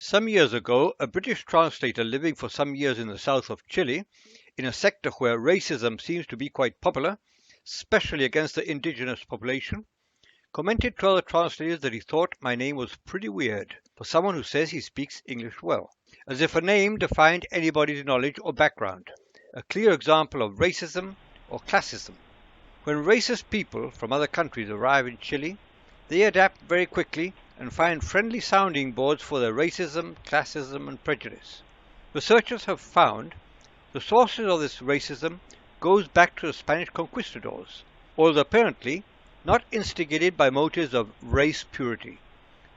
Some years ago, a British translator living for some years in the south of Chile, in a sector where racism seems to be quite popular, especially against the indigenous population, commented to other translators that he thought my name was pretty weird for someone who says he speaks English well, as if a name defined anybody's knowledge or background, a clear example of racism or classism. When racist people from other countries arrive in Chile, they adapt very quickly and find friendly sounding boards for their racism, classism and prejudice. Researchers have found the sources of this racism goes back to the Spanish conquistadors, although apparently not instigated by motives of race purity,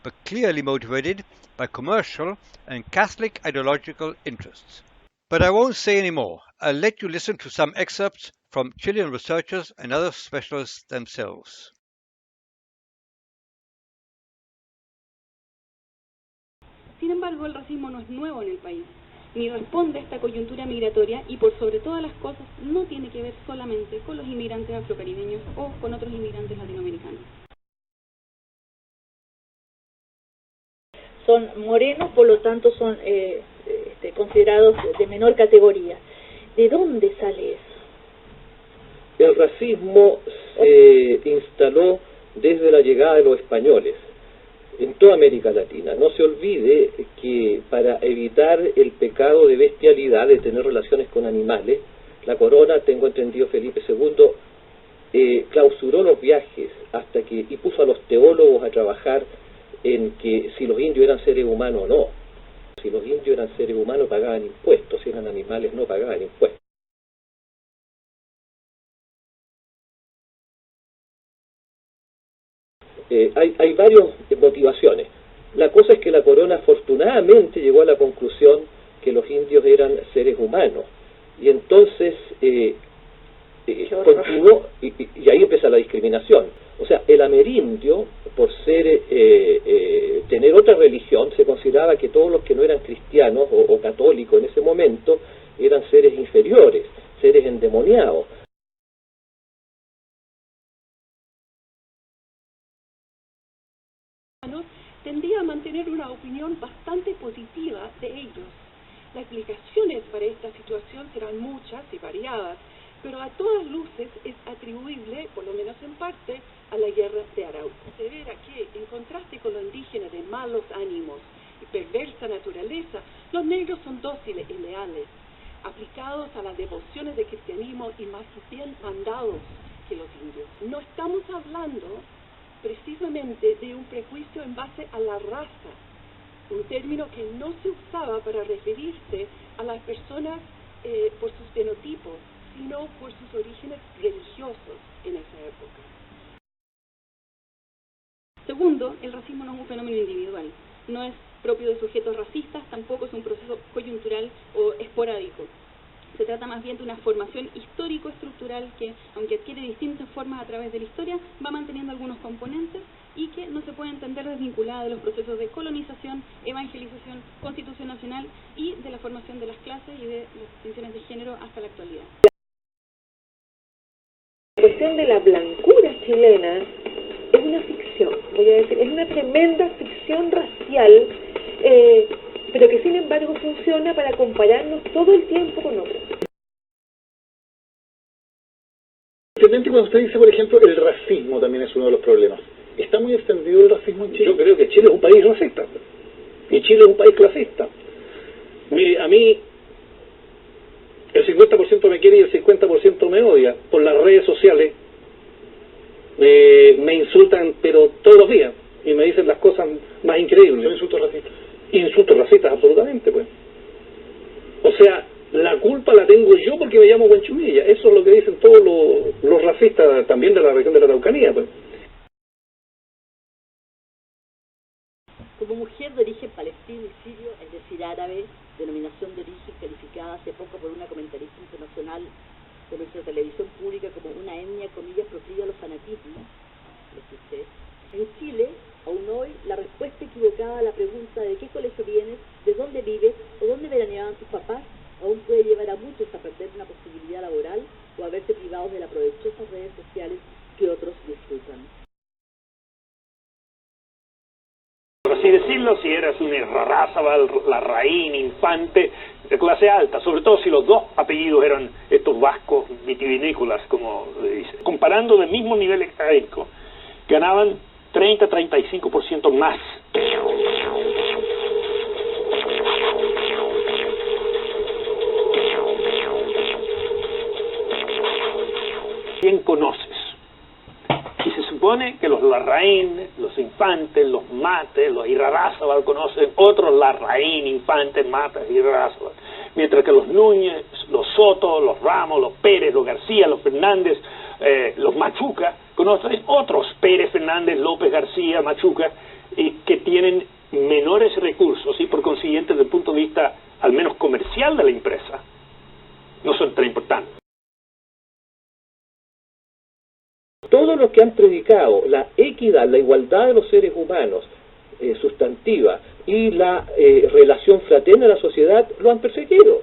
but clearly motivated by commercial and Catholic ideological interests. But I won't say any more. I'll let you listen to some excerpts from Chilean researchers and other specialists themselves. Sin embargo, el racismo no es nuevo en el país, ni responde a esta coyuntura migratoria y por sobre todas las cosas no tiene que ver solamente con los inmigrantes afrocaribeños o con otros inmigrantes latinoamericanos. Son morenos, por lo tanto son considerados de menor categoría. ¿De dónde sale eso? El racismo se instaló desde la llegada de los españoles en toda América Latina. No se olvide que para evitar el pecado de bestialidad de tener relaciones con animales, la corona, tengo entendido Felipe II, clausuró los viajes y puso a los teólogos a trabajar en que si los indios eran seres humanos o no. Si los indios eran seres humanos pagaban impuestos, si eran animales no pagaban impuestos. Hay varias motivaciones. La cosa es que la corona afortunadamente llegó a la conclusión que los indios eran seres humanos y entonces continuó y ahí empieza la discriminación. O sea, el amerindio, por tener otra religión, se consideraba que todos los que no eran cristianos o católicos en ese momento eran seres inferiores, seres endemoniados. Tendría a mantener una opinión bastante positiva de ellos. Las explicaciones para esta situación serán muchas y variadas, pero a todas luces es atribuible, por lo menos en parte, a la guerra de Arauco. Se verá que, en contraste con los indígenas de malos ánimos y perversa naturaleza, los negros son dóciles y leales, aplicados a las devociones del cristianismo y más bien mandados que los indios. No estamos hablando precisamente de un prejuicio en base a la raza, un término que no se usaba para referirse a las personas por sus fenotipos, sino por sus orígenes religiosos en esa época. Segundo, el racismo no es un fenómeno individual, no es propio de sujetos racistas, tampoco es un proceso coyuntural o esporádico. Se trata más bien de una formación histórico-estructural que, aunque adquiere distintas formas a través de la historia, va manteniendo algunos componentes y que no se puede entender desvinculada de los procesos de colonización, evangelización, constitución nacional y de la formación de las clases y de las distinciones de género hasta la actualidad. La cuestión de la blancura chilena es una ficción, voy a decir, es una tremenda ficción racial, pero que sin embargo funciona para compararnos todo el tiempo con otros. Finalmente, cuando usted dice, por ejemplo, el racismo también es uno de los problemas. ¿Está muy extendido el racismo en Chile? Yo creo que Chile es un país racista. Y Chile es un país clasista. Mire, a mí el 50% me quiere y el 50% me odia. Por las redes sociales me insultan, pero todos los días. Y me dicen las cosas más increíbles. ¿Son insultos racistas? Insultos racistas, absolutamente, pues. O sea, la culpa la tengo yo porque me llamo Huanchumilla. Eso es lo que dicen todos los racistas también de la región de la Araucanía, pues. Como mujer de origen palestino y sirio, es decir, árabe, denominación de origen calificada hace poco por una comentarista internacional de nuestra televisión pública como una etnia, comillas, proclive a los fanatismos, en Chile, aún hoy, la respuesta equivocada a la pregunta de qué colegio vienes, de dónde vives o dónde veraneaban tus papás, aún puede llevar a muchos a perder una posibilidad laboral o a verse privados de las provechosas redes sociales que otros disfrutan. Por así decirlo, dependiendo si eras un Errázabal, Larraín, Infante, de clase alta, sobre todo si los dos apellidos eran estos vascos vitivinícolas, como dice. Comparando del mismo nivel académico, ganaban 30-35% más. ¿Quién conoces? Y se supone que los Larraín, los Infantes, los Mates, los Irarrázaval conocen otros Larraín, Infantes, Mates, Irarrázaval. Mientras que los Núñez, los Soto, los Ramos, los Pérez, los García, los Fernández, los Machuca, conocen otros Pérez, Fernández, López, García, Machuca, que tienen menores recursos y por consiguiente desde el punto de vista al menos comercial de la empresa no son tan importantes. Todos los que han predicado la equidad, la igualdad de los seres humanos sustantiva y la relación fraterna de la sociedad lo han perseguido.